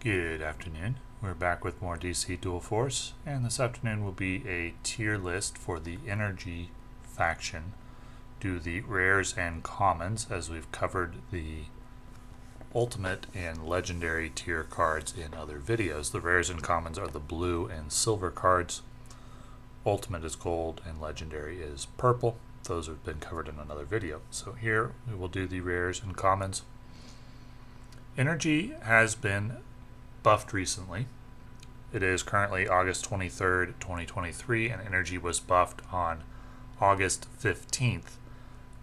Good afternoon. We're back with more DC Dual Force, and this afternoon will be a tier list for the Energy faction. Do the rares and commons, as we've covered the ultimate and legendary tier cards in other videos. The rares and commons are the blue and silver cards. Ultimate is gold and legendary is purple. Those have been covered in another video. So here we will do the rares and commons. Energy has been buffed recently. It is currently August 23rd, 2023, and Energy was buffed on August 15th.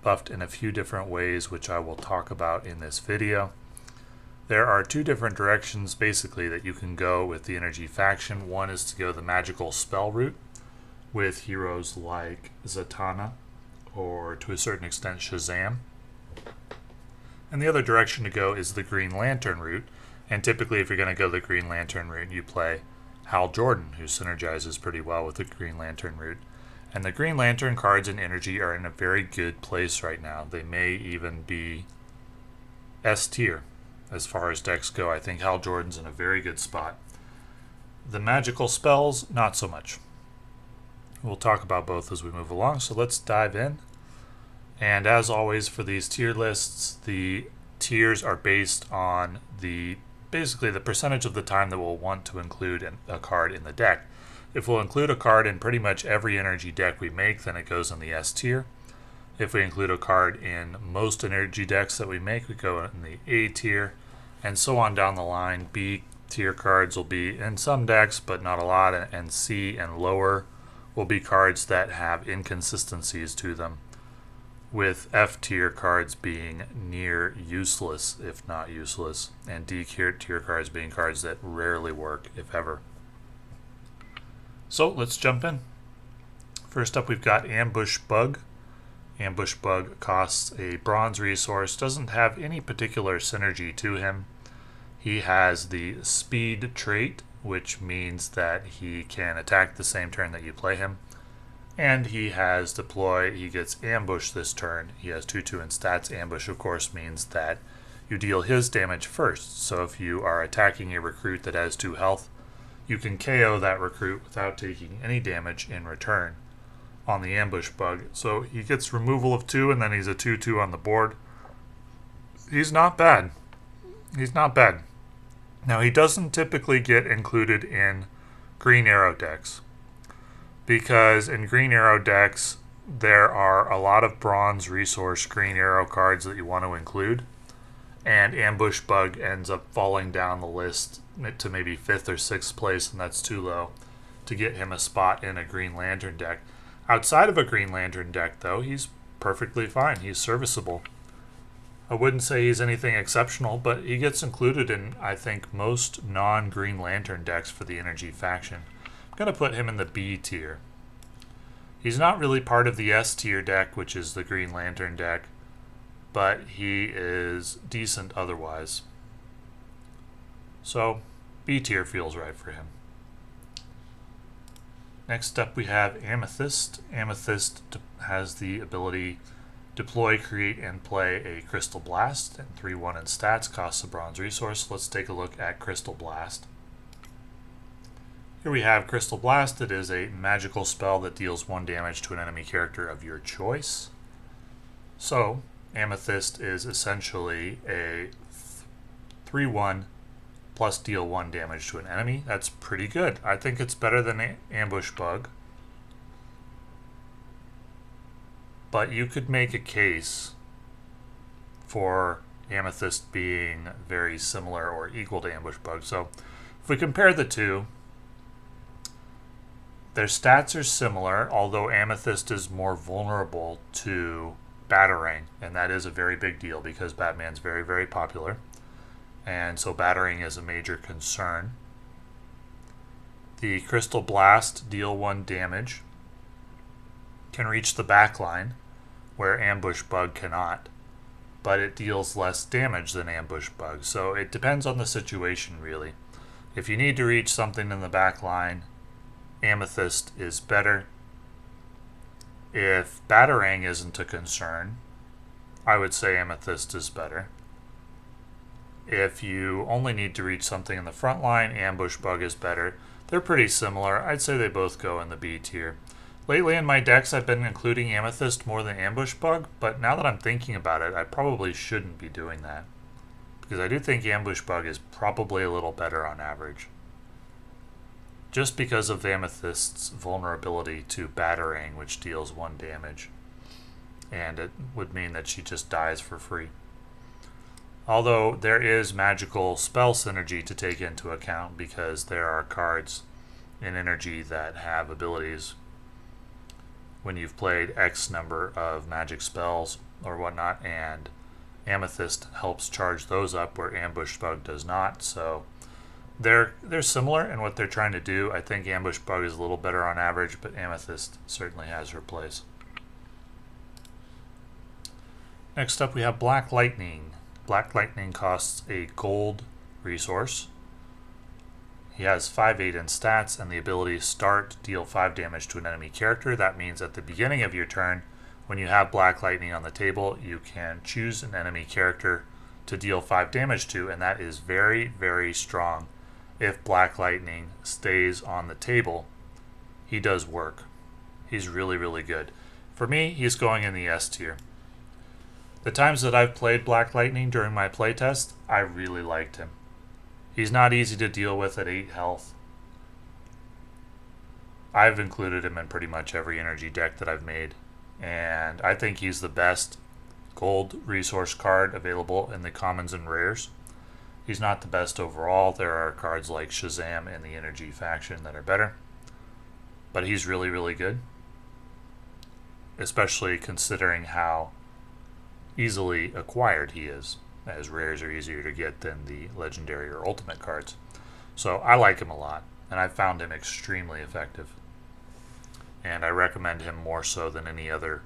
Buffed in a few different ways, which I will talk about in this video. There are two different directions, basically, that you can go with the Energy faction. One is to go the magical spell route with heroes like Zatanna, or to a certain extent Shazam. And the other direction to go is the Green Lantern route. And typically, if you're going to go the Green Lantern route, you play Hal Jordan, who synergizes pretty well with the Green Lantern route. And the Green Lantern cards in Energy are in a very good place right now. They may even be S tier as far as decks go. I think Hal Jordan's in a very good spot. The magical spells, not so much. We'll talk about both as we move along, so let's dive in. And as always for these tier lists, the tiers are based on basically the percentage of the time that we'll want to include a card in the deck. If we'll include a card in pretty much every Energy deck we make, then it goes in the S tier. If we include a card in most Energy decks that we make, we go in the A tier, and so on down the line. B tier cards will be in some decks, but not a lot, and C and lower will be cards that have inconsistencies to them, with F tier cards being near useless, if not useless, and D tier cards being cards that rarely work, if ever. So let's jump in. First up, we've got Ambush Bug. Ambush Bug costs a bronze resource, doesn't have any particular synergy to him. He has the speed trait, which means that he can attack the same turn that you play him. And he has deploy, he gets ambush this turn. He has 2/2 in stats. Ambush, of course, means that you deal his damage first. So if you are attacking a recruit that has 2 health, you can KO that recruit without taking any damage in return on the Ambush Bug. So he gets removal of 2, and then he's a 2/2 on the board. He's not bad. He's not bad. Now, he doesn't typically get included in Green Arrow decks, because in Green Arrow decks, there are a lot of bronze resource Green Arrow cards that you want to include, and Ambush Bug ends up falling down the list to maybe 5th or 6th place, and that's too low to get him a spot in a Green Lantern deck. Outside of a Green Lantern deck, though, he's perfectly fine. He's serviceable. I wouldn't say he's anything exceptional, but he gets included in, I think, most non-Green Lantern decks for the Energy faction. I'm going to put him in the B tier. He's not really part of the S tier deck, which is the Green Lantern deck, but he is decent otherwise. So, B tier feels right for him. Next up we have Amethyst. Amethyst has the ability deploy, create, and play a Crystal Blast, and 3/1 in stats, costs a bronze resource. Let's take a look at Crystal Blast. Here we have Crystal Blast. It is a magical spell that deals 1 damage to an enemy character of your choice. So, Amethyst is essentially a 3/1 plus deal 1 damage to an enemy. That's pretty good. I think it's better than Ambush Bug. But you could make a case for Amethyst being very similar or equal to Ambush Bug. So if we compare the two, their stats are similar, although Amethyst is more vulnerable to Batarang, and that is a very big deal because Batman's very, very popular, and so Batarang is a major concern. The Crystal Blast, deal 1 damage, can reach the back line, where Ambush Bug cannot, but it deals less damage than Ambush Bug, so it depends on the situation, really. If you need to reach something in the back line, Amethyst is better. If Batarang isn't a concern, I would say Amethyst is better. If you only need to reach something in the front line, Ambush Bug is better. They're pretty similar. I'd say they both go in the B tier. Lately in my decks, I've been including Amethyst more than Ambush Bug, but now that I'm thinking about it, I probably shouldn't be doing that. Because I do think Ambush Bug is probably a little better on average. Just because of Amethyst's vulnerability to Batarang, which deals 1 damage. And it would mean that she just dies for free. Although there is magical spell synergy to take into account because there are cards in Energy that have abilities when you've played X number of magic spells or whatnot, and Amethyst helps charge those up where Ambush Bug does not. So they're similar in what they're trying to do. I think Ambush Bug is a little better on average, but Amethyst certainly has her place. Next up we have Black Lightning. Black Lightning costs a gold resource. He has 5/8 in stats and the ability start deal 5 damage to an enemy character. That means at the beginning of your turn, when you have Black Lightning on the table, you can choose an enemy character to deal 5 damage to, and that is very, very strong. If Black Lightning stays on the table, he does work. He's really, really good. For me, he's going in the S tier. The times that I've played Black Lightning during my playtest, I really liked him. He's not easy to deal with at 8 health. I've included him in pretty much every Energy deck that I've made, and I think he's the best gold resource card available in the commons and rares. He's not the best overall. There are cards like Shazam in the Energy faction that are better, but he's really, really good, especially considering how easily acquired he is, as rares are easier to get than the legendary or ultimate cards. So I like him a lot, and I've found him extremely effective. And I recommend him more so than any other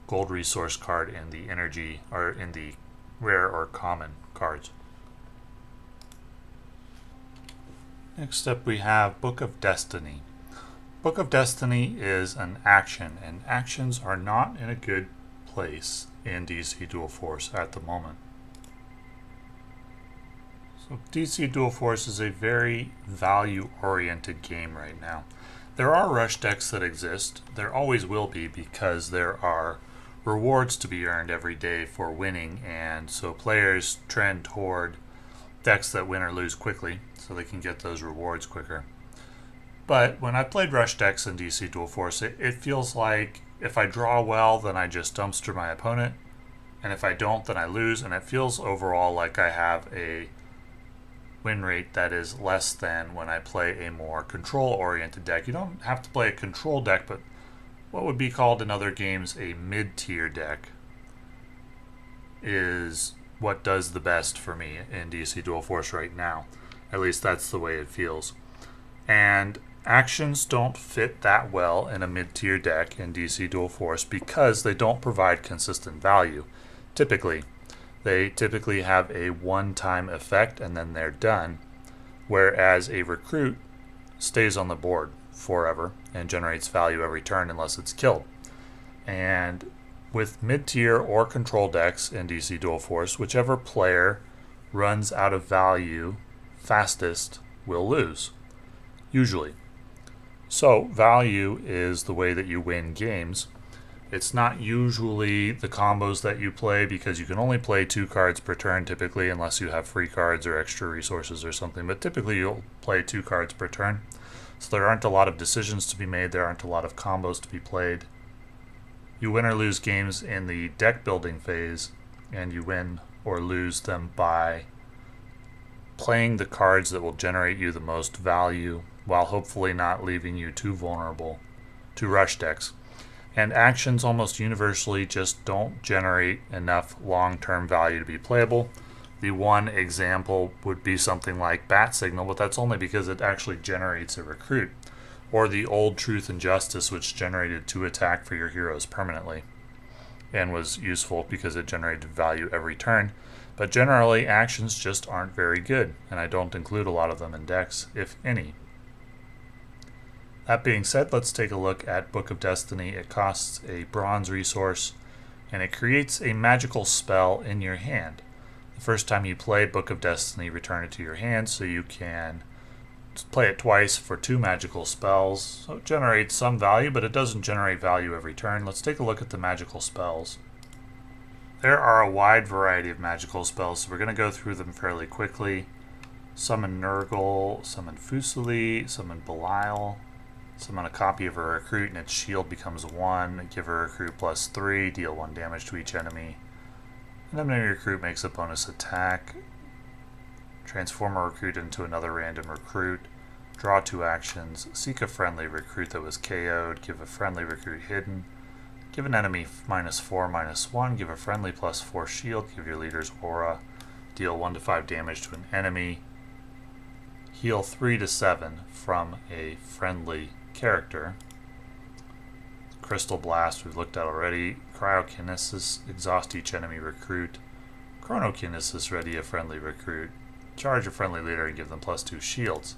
gold resource card in the Energy or in the rare or common cards. Next up we have Book of Destiny. Book of Destiny is an action, and actions are not in a good place in DC Dual Force at the moment. So DC Dual Force is a very value-oriented game right now. There are rush decks that exist. There always will be because there are rewards to be earned every day for winning, and so players trend toward decks that win or lose quickly so they can get those rewards quicker. But when I played rush decks in DC Dual Force, it feels like if I draw well, then I just dumpster my opponent, and if I don't, then I lose, and it feels overall like I have a win rate that is less than when I play a more control-oriented deck. You don't have to play a control deck, but what would be called in other games a mid-tier deck is what does the best for me in DC Dual Force right now. At least that's the way it feels. And actions don't fit that well in a mid-tier deck in DC Dual Force because they don't provide consistent value. They typically have a one-time effect and then they're done, whereas a recruit stays on the board forever and generates value every turn unless it's killed. And with mid-tier or control decks in DC Dual Force, whichever player runs out of value fastest will lose, usually. So value is the way that you win games. It's not usually the combos that you play because you can only play 2 cards per turn typically unless you have free cards or extra resources or something, but typically you'll play 2 cards per turn. So there aren't a lot of decisions to be made, there aren't a lot of combos to be played. You win or lose games in the deck building phase, and you win or lose them by playing the cards that will generate you the most value while hopefully not leaving you too vulnerable to rush decks. And actions almost universally just don't generate enough long-term value to be playable. The one example would be something like Bat Signal, but that's only because it actually generates a recruit. Or the old Truth and Justice, which generated 2 attack for your heroes permanently and was useful because it generated value every turn. But generally, actions just aren't very good, and I don't include a lot of them in decks, if any. That being said, let's take a look at Book of Destiny. It costs a bronze resource, and it creates a magical spell in your hand. The The first time you play Book of Destiny, return it to your hand so you can play it twice for 2 magical spells. So it generates some value, but it doesn't generate value every turn. Let's take a look at the magical spells. There are a wide variety of magical spells, so we're going to go through them fairly quickly. Summon Nurgle, summon Fusili, summon Belial, summon a copy of a recruit and its shield becomes 1, give a recruit +3, deal 1 damage to each enemy. An enemy recruit makes a bonus attack. Transform a recruit into another random recruit. Draw 2 actions. Seek a friendly recruit that was KO'd. Give a friendly recruit hidden. Give an enemy -4/-1. Give a friendly +4 shield. Give your leader's aura. Deal 1 to 5 damage to an enemy. Heal 3 to 7 from a friendly character. Crystal Blast we've looked at already. Cryokinesis, exhaust each enemy recruit. Chronokinesis, ready a friendly recruit. Charge a friendly leader and give them +2 shields.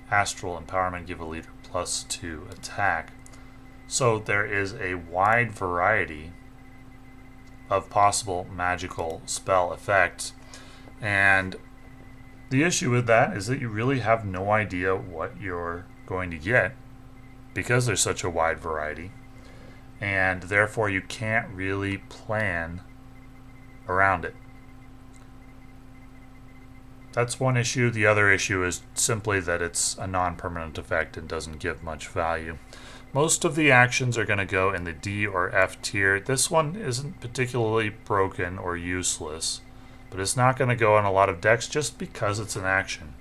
Astral Empowerment, give a leader +2 attack. So there is a wide variety of possible magical spell effects, and the issue with that is that you really have no idea what you're going to get because there's such a wide variety, and therefore you can't really plan around it. That's one issue. The other issue is simply that it's a non-permanent effect and doesn't give much value. Most of the actions are going to go in the D or F tier. This one isn't particularly broken or useless, but it's not going to go on a lot of decks just because it's an action.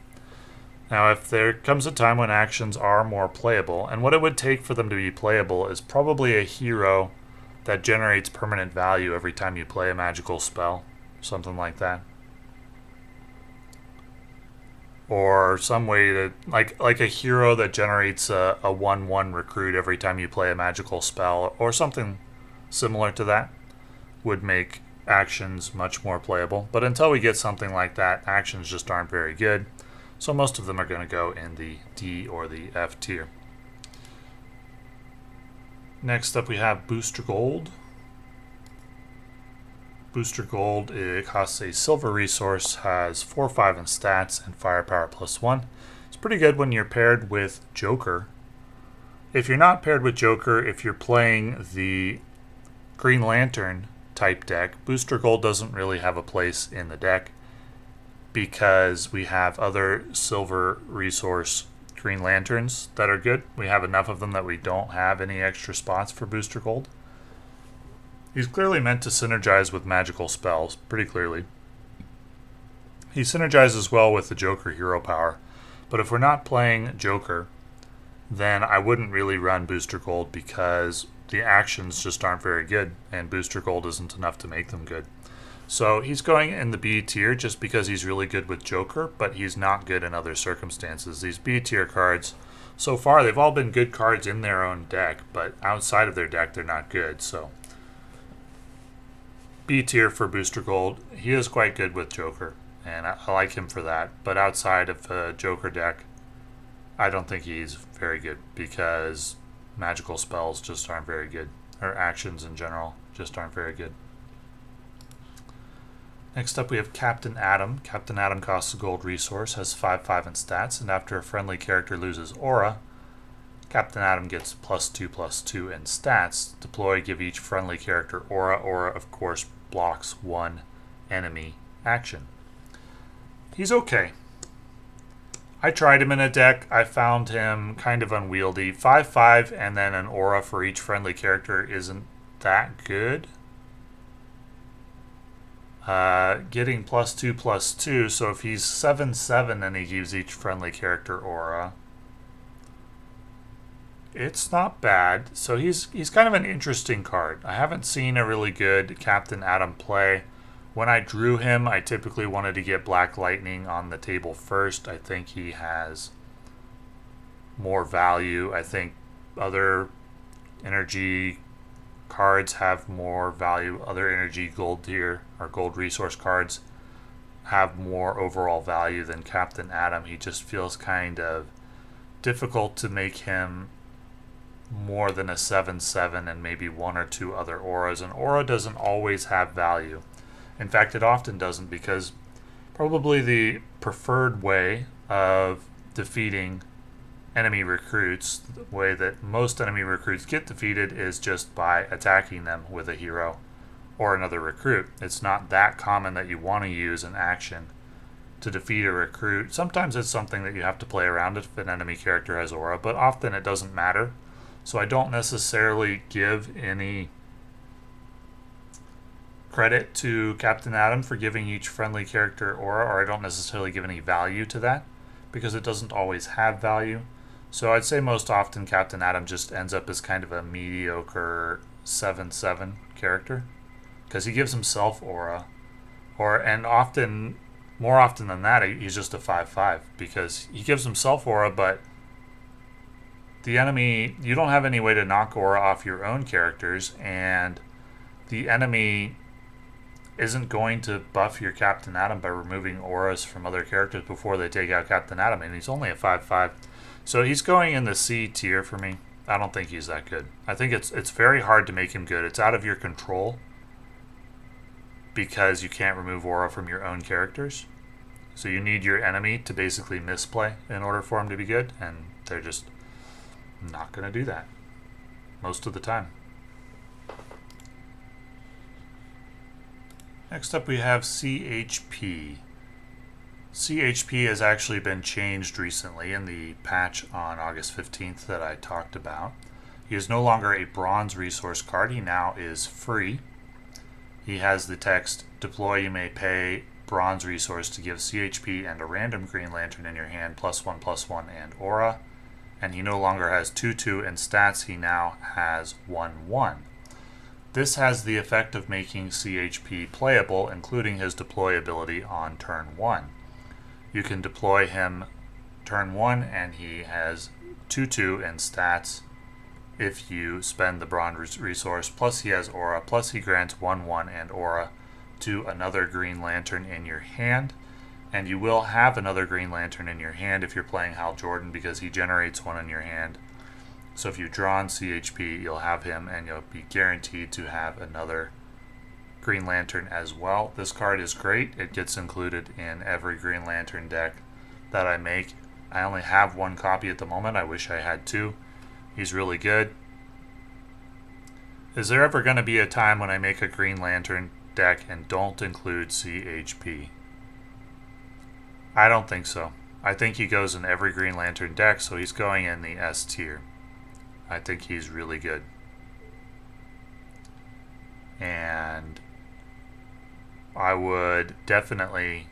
Now, if there comes a time when actions are more playable, and what it would take for them to be playable is probably a hero that generates permanent value every time you play a magical spell, something like that. Or some way to, like a hero that generates a 1/1 recruit every time you play a magical spell, or something similar to that, would make actions much more playable. But until we get something like that, actions just aren't very good. So most of them are going to go in the D or the F tier. Next up we have Booster Gold. Booster Gold, it costs a silver resource, has 4/5 in stats, and firepower +1. It's pretty good when you're paired with Joker. If you're not paired with Joker, if you're playing the Green Lantern type deck, Booster Gold doesn't really have a place in the deck because we have other silver resource Green Lanterns that are good. We have enough of them that we don't have any extra spots for Booster Gold. He's clearly meant to synergize with magical spells, pretty clearly. He synergizes well with the Joker hero power, but if we're not playing Joker, then I wouldn't really run Booster Gold because the actions just aren't very good, and Booster Gold isn't enough to make them good. So he's going in the B tier just because he's really good with Joker, but he's not good in other circumstances. These B tier cards, so far, they've all been good cards in their own deck, but outside of their deck, they're not good, so B tier for Booster Gold. He is quite good with Joker, and I like him for that. But outside of the Joker deck, I don't think he's very good because magical spells just aren't very good, or actions in general just aren't very good. Next up we have Captain Atom. Captain Atom costs a gold resource, has 5/5 in stats, and after a friendly character loses aura, Captain Atom gets +2/+2 in stats. Deploy, give each friendly character aura. Aura, of course, blocks 1 enemy action. He's okay. I tried him in a deck. I found him kind of unwieldy. 5/5 and then an aura for each friendly character isn't that good. Getting +2/+2, so if he's 7/7 and he gives each friendly character aura, it's not bad. So he's kind of an interesting card. I haven't seen a really good Captain Atom play. When I drew him, I typically wanted to get Black Lightning on the table first. I think he has more value. I think other energy cards have more value. Other energy gold tier or gold resource cards have more overall value than Captain Atom. He just feels kind of difficult to make him more than a 7/7 and maybe 1 or 2 other auras. An aura doesn't always have value. In fact, it often doesn't, because probably the preferred way of defeating enemy recruits, the way that most enemy recruits get defeated, is just by attacking them with a hero or another recruit. It's not that common that you want to use an action to defeat a recruit. Sometimes it's something that you have to play around if an enemy character has aura, but often it doesn't matter. So I don't necessarily give any credit to Captain Atom for giving each friendly character aura, or I don't necessarily give any value to that, because it doesn't always have value. So I'd say most often Captain Atom just ends up as kind of a mediocre 7/7 character, because he gives himself aura, and often, more often than that, he's just a 5/5, because he gives himself aura, but the enemy, you don't have any way to knock aura off your own characters, and the enemy isn't going to buff your Captain Atom by removing auras from other characters before they take out Captain Atom, and he's only a 5/5. So he's going in the C tier for me. I don't think he's that good. I think it's very hard to make him good. It's out of your control, because you can't remove aura from your own characters. So you need your enemy to basically misplay in order for him to be good, and they're just not going to do that most of the time. Next up we have CHP. CHP has actually been changed recently in the patch on August 15th that I talked about. He is no longer a bronze resource card. He now is free. He has the text, deploy, you may pay bronze resource to give CHP and a random Green Lantern in your hand, +1/+1 and aura. And he no longer has 2/2 in stats, he now has 1/1. This has the effect of making CHP playable, including his deploy ability on turn 1. You can deploy him turn 1 and he has 2/2 in stats if you spend the bronze resource, plus he has aura, plus he grants 1/1 and aura to another Green Lantern in your hand. And you will have another Green Lantern in your hand if you're playing Hal Jordan, because he generates one in your hand. So if you draw on CHP, you'll have him, and you'll be guaranteed to have another Green Lantern as well. This card is great. It gets included in every Green Lantern deck that I make. I only have one copy at the moment. I wish I had two. He's really good. Is there ever going to be a time when I make a Green Lantern deck and don't include CHP? I don't think so. I think he goes in every Green Lantern deck, so he's going in the S tier. I think he's really good. And I would definitely,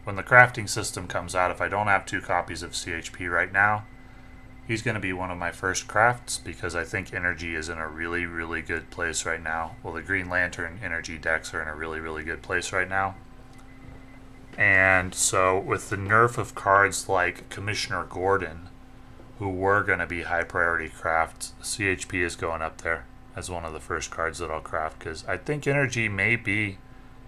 when the crafting system comes out, if I don't have 2 copies of CHP right now, he's going to be one of my first crafts, because I think energy is in a really, really good place right now. Well, the Green Lantern energy decks are in a really, really good place right now. And so with the nerf of cards like Commissioner Gordon, who were going to be high priority crafts, CHP is going up there as one of the first cards that I'll craft, because I think energy may be,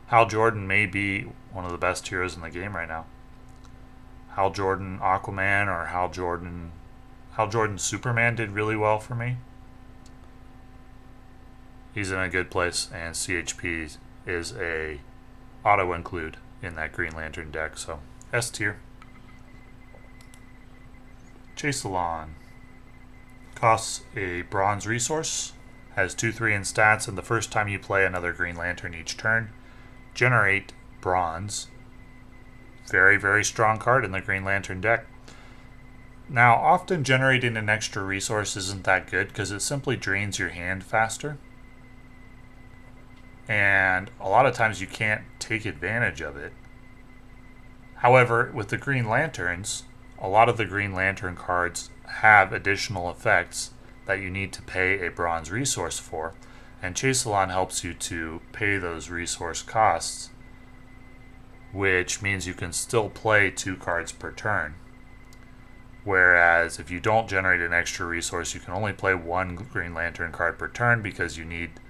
Hal Jordan may be one of the best heroes in the game right now. Hal Jordan Aquaman or Hal Jordan Superman did really well for me. He's in a good place, and CHP is a auto include in that Green Lantern deck, so S tier. Chase-a-lon costs a bronze resource, has 2/3 in stats, and the first time you play another Green Lantern each turn, generate bronze. Very, very strong card in the Green Lantern deck. Now, often generating an extra resource isn't that good, because it simply drains your hand faster. And a lot of times you can't take advantage of it. However, with the Green Lanterns, a lot of the Green Lantern cards have additional effects that you need to pay a bronze resource for, and Chase-a-lon helps you to pay those resource costs, which means you can still play 2 cards per turn. Whereas if you don't generate an extra resource, you can only play 1 Green Lantern card per turn, because you need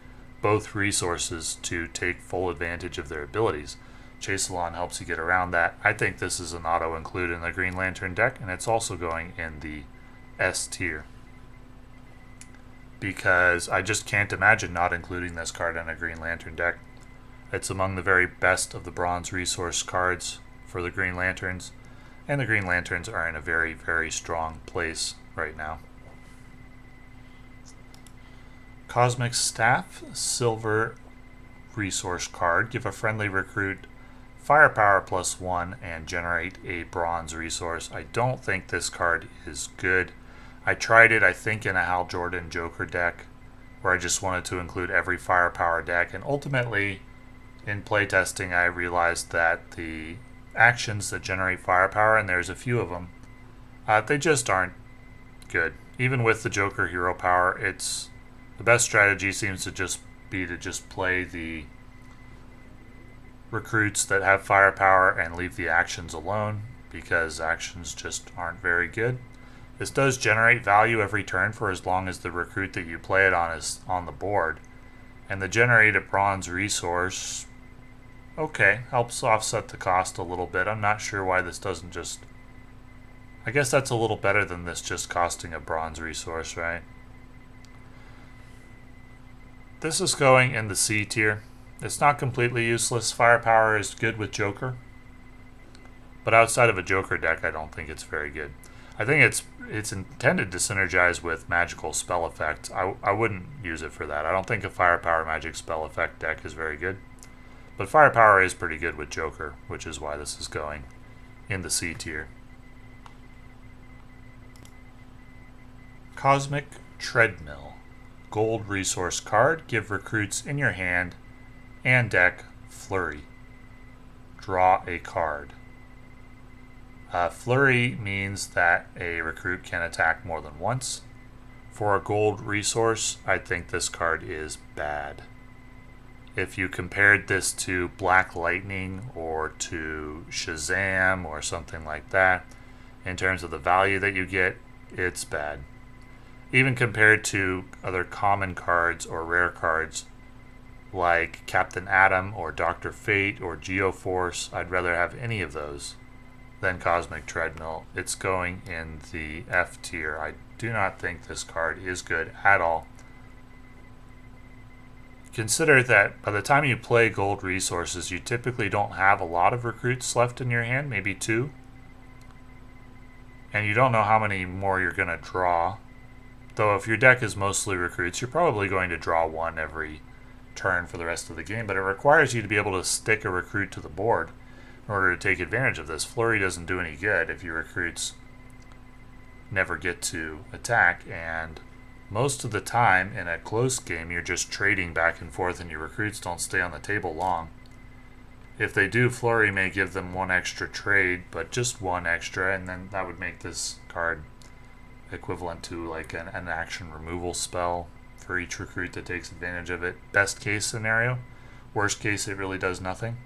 both resources to take full advantage of their abilities. Chase-a-lon helps you get around that. I think this is an auto include in the Green Lantern deck, and it's also going in the S tier, because I just can't imagine not including this card in a Green Lantern deck. It's among the very best of the bronze resource cards for the Green Lanterns, and the Green Lanterns are in a very, very strong place right now. Cosmic Staff, silver resource card. Give a friendly recruit firepower +1 and generate a bronze resource. I don't think this card is good. I tried it, I think, in a Hal Jordan Joker deck where I just wanted to include every firepower deck, and ultimately in playtesting I realized that the actions that generate firepower, and there's a few of them, they just aren't good. Even with the Joker hero power, it's the best strategy seems to just be to just play the recruits that have firepower and leave the actions alone, because actions just aren't very good. This does generate value every turn for as long as the recruit that you play it on is on the board. And the generated bronze resource, okay, helps offset the cost a little bit. I'm not sure why this doesn't just... I guess that's a little better than this just costing a bronze resource, right? This is going in the C tier. It's not completely useless. Firepower is good with Joker. But outside of a Joker deck, I don't think it's very good. I think it's intended to synergize with magical spell effects. I wouldn't use it for that. I don't think a Firepower magic spell effect deck is very good. But Firepower is pretty good with Joker, which is why this is going in the C tier. Cosmic Treadmill. Gold resource card. Give recruits in your hand and deck Flurry. Draw a card. Flurry means that a recruit can attack more than once. For a gold resource, I think this card is bad. If you compared this to Black Lightning or to Shazam or something like that, in terms of the value that you get, it's bad. Even compared to other common cards or rare cards like Captain Atom or Dr. Fate or Geoforce, I'd rather have any of those than Cosmic Treadmill. It's going in the F tier. I do not think this card is good at all. Consider that by the time you play gold resources, you typically don't have a lot of recruits left in your hand, maybe 2. And you don't know how many more you're going to draw. Though if your deck is mostly recruits, you're probably going to draw 1 every turn for the rest of the game, but it requires you to be able to stick a recruit to the board in order to take advantage of this. Flurry doesn't do any good if your recruits never get to attack, and most of the time in a close game you're just trading back and forth and your recruits don't stay on the table long. If they do, Flurry may give them 1 extra trade, but just 1 extra, and then that would make this card equivalent to like an action removal spell for each recruit that takes advantage of it. Best case scenario. Worst case, it really does nothing.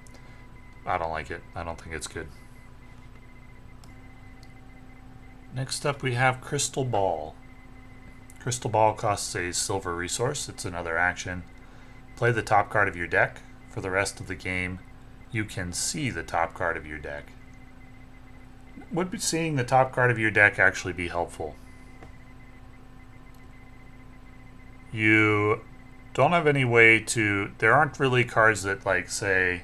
I don't like it. I don't think it's good. Next up we have Crystal Ball. Crystal Ball costs a silver resource. It's another action. Play the top card of your deck. For the rest of the game, you can see the top card of your deck. Would seeing the top card of your deck actually be helpful? You don't have any way to... There aren't really cards that, like, say,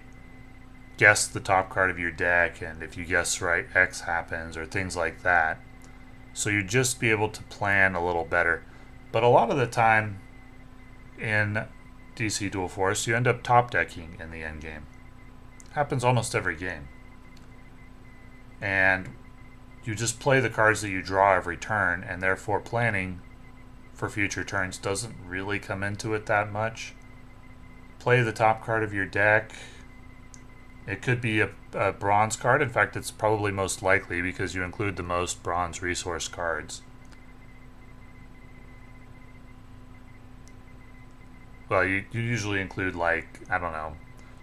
guess the top card of your deck, and if you guess right, X happens, or things like that. So you'd just be able to plan a little better. But a lot of the time in DC Dual Force, you end up top decking in the end game. Happens almost every game. And you just play the cards that you draw every turn, and therefore planning for future turns doesn't really come into it that much. Play the top card of your deck. It could be a bronze card. In fact, it's probably most likely because you include the most bronze resource cards. Well, you usually include, like, I don't know,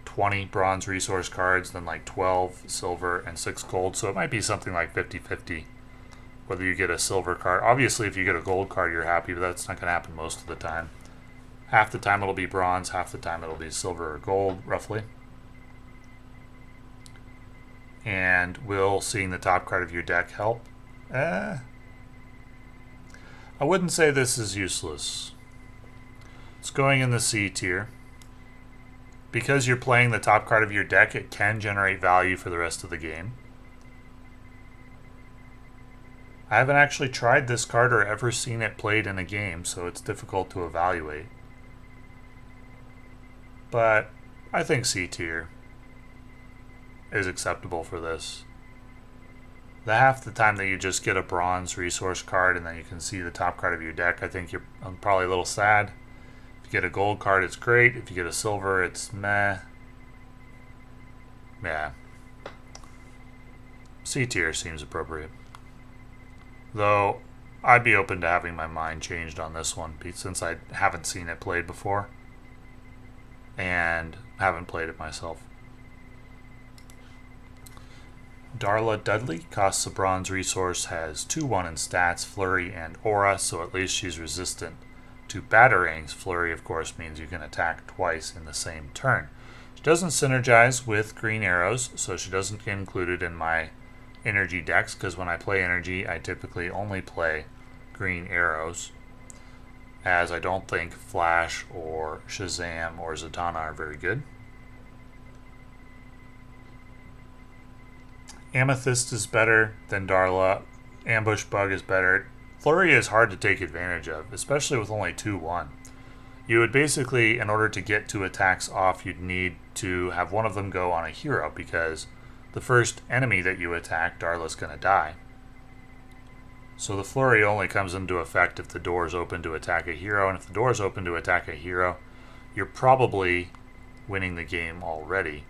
20 bronze resource cards, then like 12 silver and 6 gold. So it might be something like 50-50 whether you get a silver card. Obviously, if you get a gold card, you're happy, but that's not going to happen most of the time. Half the time it'll be bronze, half the time it'll be silver or gold, roughly. And will seeing the top card of your deck help? I wouldn't say this is useless. It's going in the C tier. Because you're playing the top card of your deck, it can generate value for the rest of the game. I haven't actually tried this card or ever seen it played in a game, so it's difficult to evaluate. But I think C tier is acceptable for this. The half the time that you just get a bronze resource card and then you can see the top card of your deck, I think you're probably a little sad. If you get a gold card, it's great. If you get a silver, it's meh. Yeah. C tier seems appropriate. Though, I'd be open to having my mind changed on this one since I haven't seen it played before and haven't played it myself. Darla Dudley costs a bronze resource, has 2/1 in stats, flurry, and aura, so at least she's resistant to batarangs. Flurry, of course, means you can attack twice in the same turn. She doesn't synergize with green arrows, so she doesn't get included in my energy decks, because when I play energy, I typically only play green arrows, as I don't think Flash or Shazam or Zatanna are very good. Amethyst is better than Darla. Ambush Bug is better. Flurry is hard to take advantage of, especially with only 2/1. You would basically, in order to get 2 attacks off, you'd need to have one of them go on a hero, because the first enemy that you attack, Darla's going to die. So the flurry only comes into effect if the door is open to attack a hero, and if the door is open to attack a hero, you're probably winning the game already.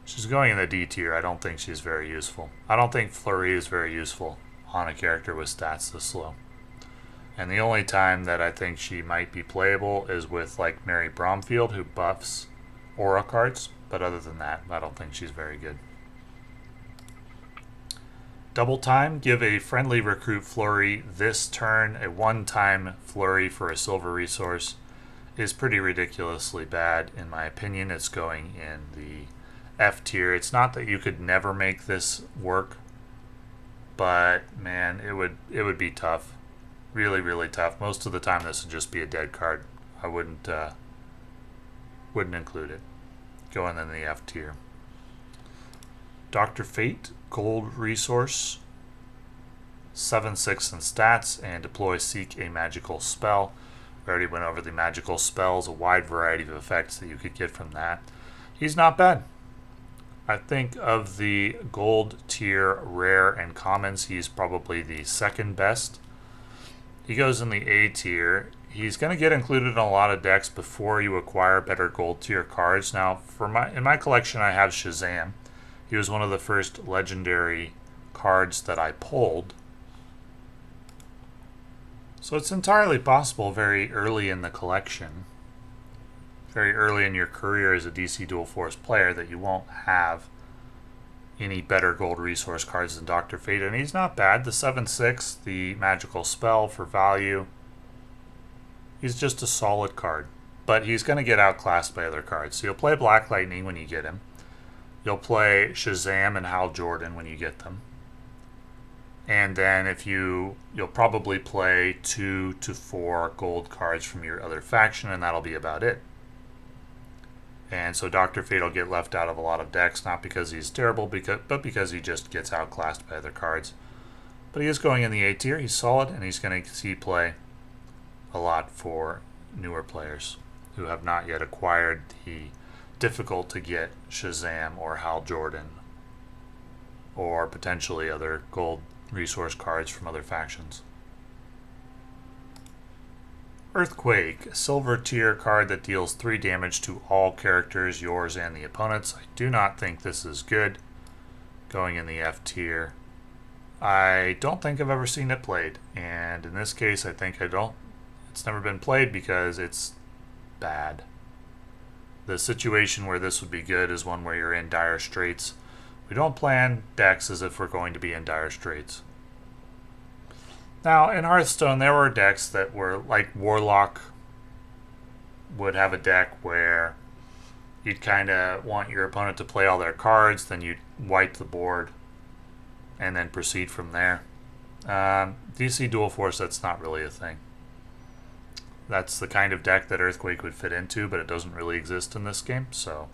She's going in the D tier. I don't think she's very useful. I don't think flurry is very useful on a character with stats this low. And the only time that I think she might be playable is with like Mary Bromfield, who buffs aura cards. But other than that, I don't think she's very good. Double time, give a friendly recruit flurry this turn. A one-time flurry for a silver resource is pretty ridiculously bad. In my opinion, it's going in the F tier. It's not that you could never make this work, but man, it would be tough. Really, really tough. Most of the time this would just be a dead card. I wouldn't include it. Going in the F tier. Dr. Fate, gold resource, 7/6 in stats, and deploy Seek a magical spell. We already went over the magical spells, a wide variety of effects that you could get from that. He's not bad. I think of the gold tier rare and commons, he's probably the second best. He goes in the A tier. He's going to get included in a lot of decks before you acquire better gold tier cards. Now, in my collection, I have Shazam. He was one of the first legendary cards that I pulled. So it's entirely possible very early in the collection, very early in your career as a DC Dual Force player, that you won't have any better gold resource cards than Dr. Fate. And he's not bad. The 7/6, the magical spell for value. He's just a solid card, but he's going to get outclassed by other cards. So you'll play Black Lightning when you get him. You'll play Shazam and Hal Jordan when you get them. And then you'll probably play 2 to 4 gold cards from your other faction, and that'll be about it. And so Dr. Fate will get left out of a lot of decks, not because he's terrible, but because he just gets outclassed by other cards. But he is going in the A tier. He's solid, and he's going to see play a lot for newer players who have not yet acquired the difficult to get Shazam or Hal Jordan or potentially other gold resource cards from other factions. Earthquake, a silver tier card that deals 3 damage to all characters, yours and the opponent's. I do not think this is good. Going in the F tier. I don't think I've ever seen it played, and in this case I think it's never been played because it's bad. The situation where this would be good is one where you're in dire straits. We don't plan decks as if we're going to be in dire straits. Now, in Hearthstone, there were decks that were like Warlock would have a deck where you'd kind of want your opponent to play all their cards, then you'd wipe the board, and then proceed from there. DC Dual Force, that's not really a thing. that's the kind of deck that Earthquake would fit into, but it doesn't really exist in this game, so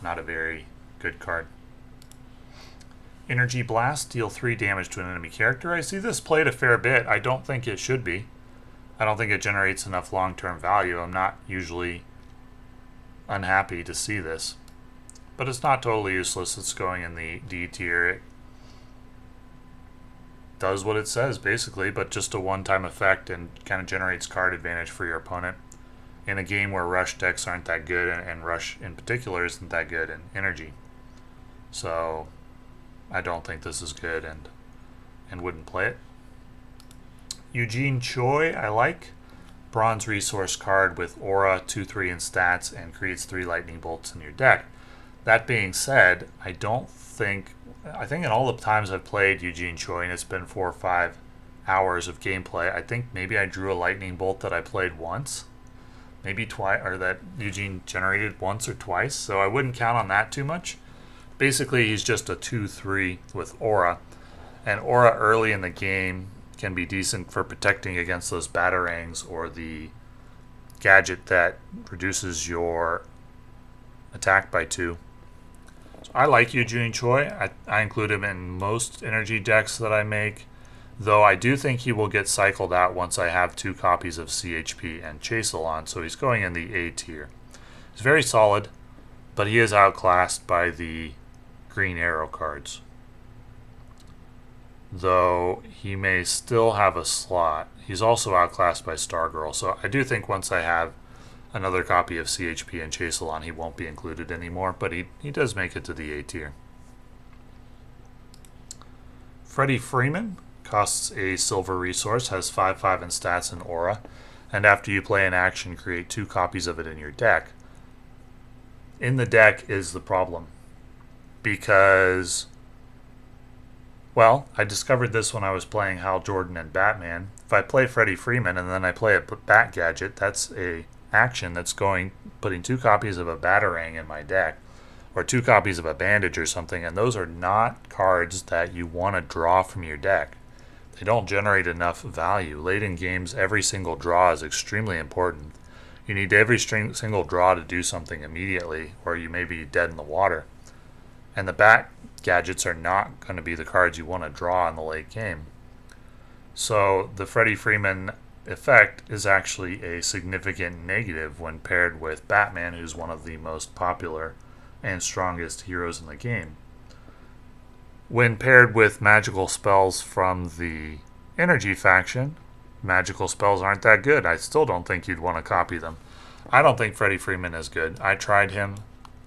not a very good card. Energy Blast, deal 3 damage to an enemy character. I see this played a fair bit. I don't think it should be. I don't think it generates enough long-term value. I'm not usually unhappy to see this. But it's not totally useless. It's going in the D tier. It does what it says, basically, but just a one-time effect and kind of generates card advantage for your opponent. In a game where rush decks aren't that good, and rush in particular isn't that good in energy. So I don't think this is good and wouldn't play it. Eugene Choi, I like. Bronze resource card with aura, 2/3 in stats, and creates 3 lightning bolts in your deck. That being said, I think in all the times I've played Eugene Choi, and it's been 4 or 5 hours of gameplay, I think maybe I drew a lightning bolt that I played once. Maybe twice, or that Eugene generated once or twice, so I wouldn't count on that too much. Basically, he's just a 2/3 with aura, and aura early in the game can be decent for protecting against those batarangs or the gadget that reduces your attack by 2. So I like Eugene Choi. I include him in most energy decks that I make, though I do think he will get cycled out once I have 2 copies of CHP and Chaselon, so he's going in the A tier. He's very solid, but he is outclassed by the Green Arrow cards. Though he may still have a slot. He's also outclassed by Stargirl, so I do think once I have another copy of CHP and Chaselon, he won't be included anymore, but he does make it to the A tier. Freddie Freeman costs a silver resource, has 5/5 in stats and aura, and after you play an action, create 2 copies of it in your deck. In the deck is the problem, because, well, I discovered this when I was playing Hal Jordan and Batman. If I play Freddie Freeman and then I play a Bat Gadget, that's a action that's putting 2 copies of a Batarang in my deck, or 2 copies of a Bandage or something, and those are not cards that you want to draw from your deck. They don't generate enough value. Late in games, every single draw is extremely important. You need every single draw to do something immediately, or you may be dead in the water. And the Bat Gadgets are not going to be the cards you want to draw in the late game. So the Freddie Freeman effect is actually a significant negative when paired with Batman, who's one of the most popular and strongest heroes in the game. When paired with magical spells from the energy faction, magical spells aren't that good. I still don't think you'd want to copy them. I don't think Freddie Freeman is good. I tried him.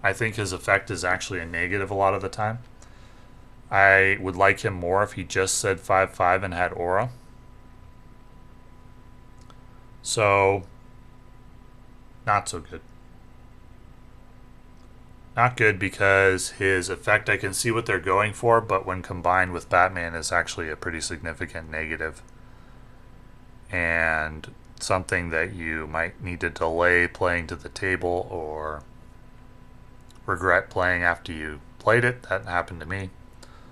I think his effect is actually a negative a lot of the time. I would like him more if he just said 5/5 and had aura. So, not so good. Not good because his effect, I can see what they're going for, but when combined with Batman is actually a pretty significant negative. And something that you might need to delay playing to the table or regret playing after you played it. That happened to me.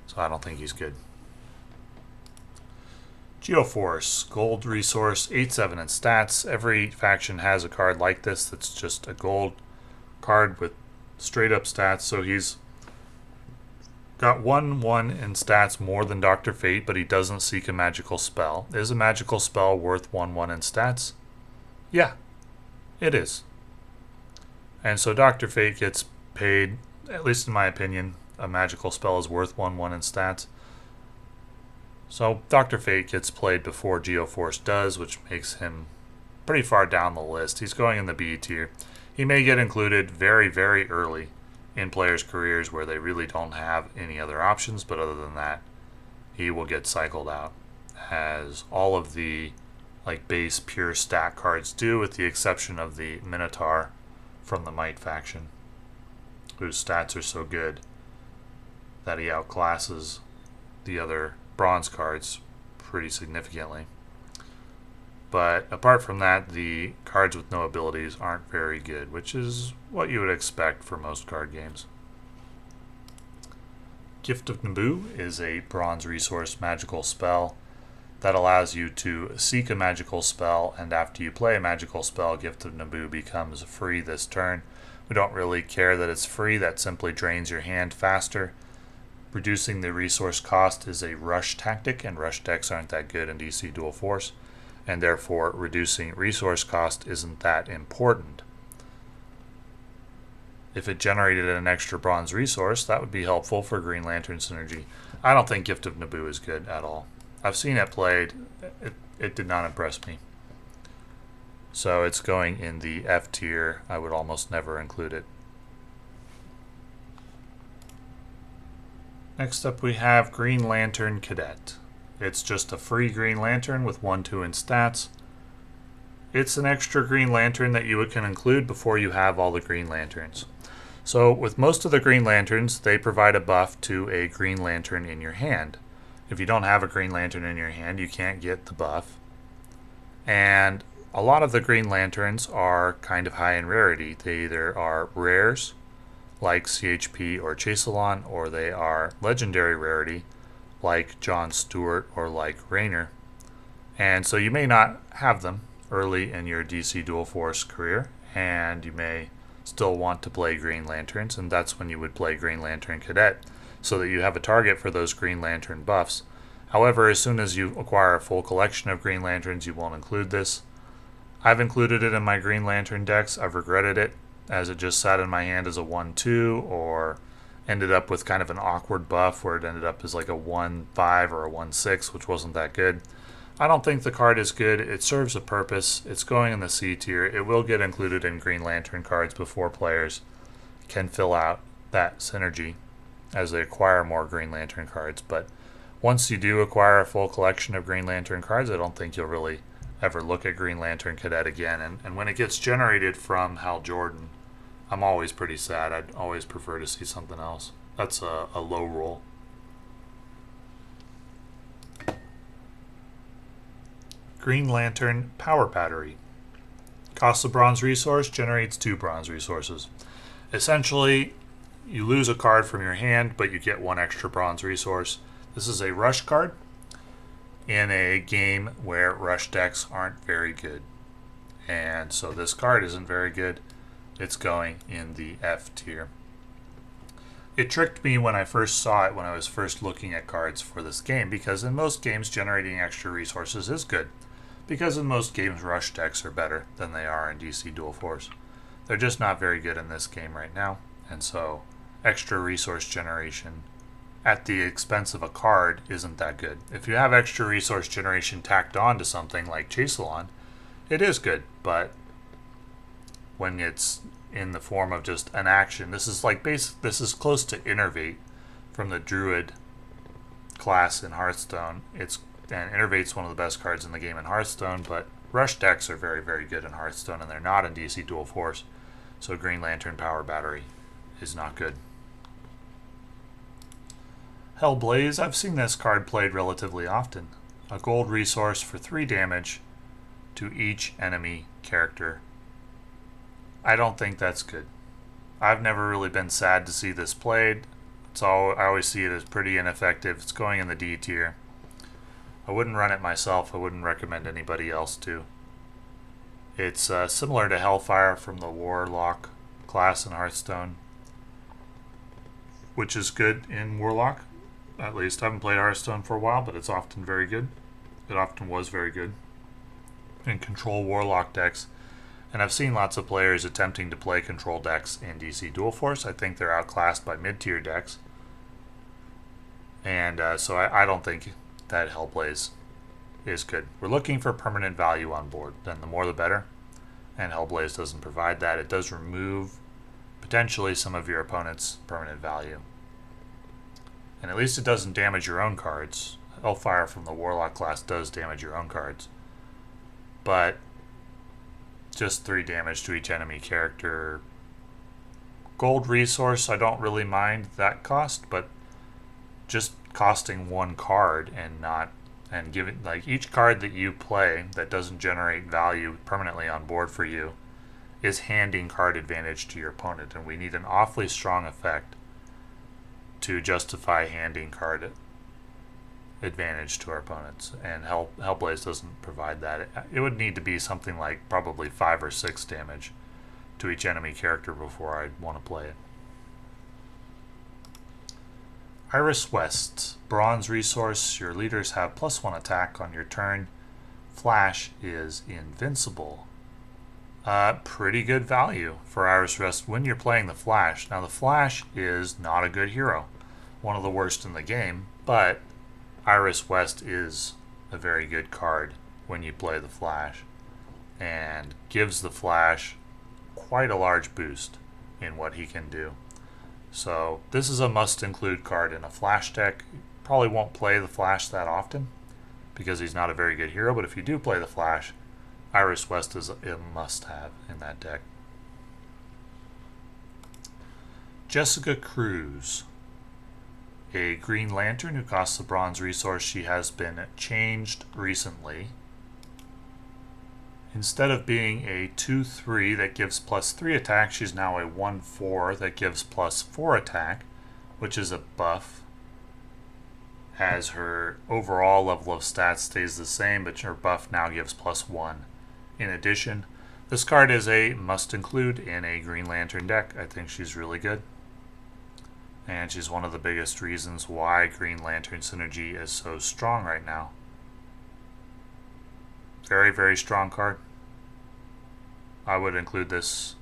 So I don't think he's good. Geoforce, gold resource, 8/7 in stats. Every faction has a card like this that's just a gold card with straight up stats. So he's got 1/1 in stats more than Dr. Fate, but he doesn't seek a magical spell. Is a magical spell worth 1/1 in stats? Yeah, it is. And so Dr. Fate gets paid, at least in my opinion, a magical spell is worth 1/1 in stats. So Dr. Fate gets played before Geoforce does, which makes him pretty far down the list. He's going in the B tier. He may get included very, very early in players' careers where they really don't have any other options, but other than that, he will get cycled out, as all of the base pure stat cards do, with the exception of the Minotaur from the Might faction, whose stats are so good that he outclasses the other bronze cards pretty significantly. But apart from that, the cards with no abilities aren't very good, which is what you would expect for most card games. Gift of Naboo is a bronze resource magical spell that allows you to seek a magical spell, and after you play a magical spell, Gift of Naboo becomes free this turn. We don't really care that it's free, that simply drains your hand faster. Reducing the resource cost is a rush tactic, and rush decks aren't that good in DC Dual Force, and therefore reducing resource cost isn't that important. If it generated an extra bronze resource, that would be helpful for Green Lantern synergy. I don't think Gift of Naboo is good at all. I've seen it played. It did not impress me. So it's going in the F tier. I would almost never include it. Next up we have Green Lantern Cadet. It's just a free Green Lantern with 1/2 in stats. It's an extra Green Lantern that you can include before you have all the Green Lanterns. So with most of the Green Lanterns, they provide a buff to a Green Lantern in your hand. If you don't have a Green Lantern in your hand, you can't get the buff. And a lot of the Green Lanterns are kind of high in rarity. They either are rares, like CHP or Chaselon, or they are legendary rarity, like John Stewart or like Raynor. And so you may not have them early in your DC Dual Force career, and you may still want to play Green Lanterns, and that's when you would play Green Lantern Cadet, so that you have a target for those Green Lantern buffs. However, as soon as you acquire a full collection of Green Lanterns, you won't include this. I've included it in my Green Lantern decks. I've regretted it, as it just sat in my hand as a 1/2, or ended up with kind of an awkward buff where it ended up as like a 1/5 or a 1/6, which wasn't that good. I don't think the card is good. It serves a purpose. It's going in the C tier. It will get included in Green Lantern cards before players can fill out that synergy as they acquire more Green Lantern cards. But once you do acquire a full collection of Green Lantern cards, I don't think you'll really ever look at Green Lantern Cadet again. And when it gets generated from Hal Jordan, I'm always pretty sad. I'd always prefer to see something else. That's a low roll. Green Lantern Power Battery. Costs a bronze resource, generates 2 bronze resources. Essentially, you lose a card from your hand, but you get 1 extra bronze resource. This is a rush card in a game where rush decks aren't very good. And so this card isn't very good. It's going in the F tier. It tricked me when I first saw it when I was first looking at cards for this game, because in most games generating extra resources is good. Because in most games rush decks are better than they are in DC Dual Force. They're just not very good in this game right now, and so extra resource generation at the expense of a card isn't that good. If you have extra resource generation tacked on to something like Chaselon, it is good, but when it's in the form of just an action, this is close to Innervate from the Druid class in Hearthstone. Innervate's one of the best cards in the game in Hearthstone, but rush decks are very, very good in Hearthstone, and they're not in DC Dual Force. So Green Lantern Power Battery is not good. Hellblaze, I've seen this card played relatively often. A gold resource for 3 damage to each enemy character. I don't think that's good. I've never really been sad to see this played. I always see it as pretty ineffective. It's going in the D tier. I wouldn't run it myself. I wouldn't recommend anybody else to. It's similar to Hellfire from the Warlock class in Hearthstone, which is good in Warlock. At least I haven't played Hearthstone for a while, but it's often very good. It often was very good in Control Warlock decks. And I've seen lots of players attempting to play Control decks in DC Dual Force. I think they're outclassed by mid-tier decks. And so I don't think that Hellblaze is good. We're looking for permanent value on board. Then the more the better. And Hellblaze doesn't provide that. It does remove potentially some of your opponent's permanent value. And at least it doesn't damage your own cards. Hellfire from the Warlock class does damage your own cards. But just 3 damage to each enemy character. Gold resource, I don't really mind that cost, but just costing 1 card and giving, like, each card that you play that doesn't generate value permanently on board for you is handing card advantage to your opponent, and we need an awfully strong effect to justify handing card advantage to our opponents, and Hellblaze doesn't provide that. It would need to be something like probably 5 or 6 damage to each enemy character before I'd want to play it. Iris West, bronze resource. Your leaders have +1 attack on your turn. Flash is invincible. Pretty good value for Iris West when you're playing the Flash. Now, the Flash is not a good hero, one of the worst in the game, but Iris West is a very good card when you play the Flash, and gives the Flash quite a large boost in what he can do. So this is a must-include card in a Flash deck. Probably won't play the Flash that often because he's not a very good hero, but if you do play the Flash, Iris West is a must-have in that deck. Jessica Cruz, a Green Lantern who costs a bronze resource. She has been changed recently. Instead of being a 2/3 that gives +3 attack, she's now a 1/4 that gives +4 attack, which is a buff, as her overall level of stats stays the same, but her buff now gives +1. In addition, this card is a must-include in a Green Lantern deck. I think she's really good, and she's one of the biggest reasons why Green Lantern synergy is so strong right now. Very, very strong card. I would include this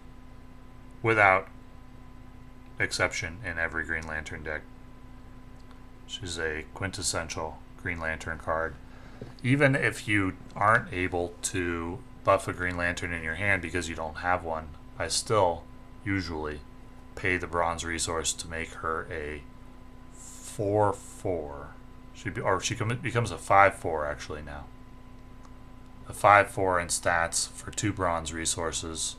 without exception in every Green Lantern deck. She's a quintessential Green Lantern card. Even if you aren't able to buff a Green Lantern in your hand because you don't have one, I still usually pay the bronze resource to make her a 4/4. She becomes a 5/4 actually now. A 5/4 in stats for 2 bronze resources.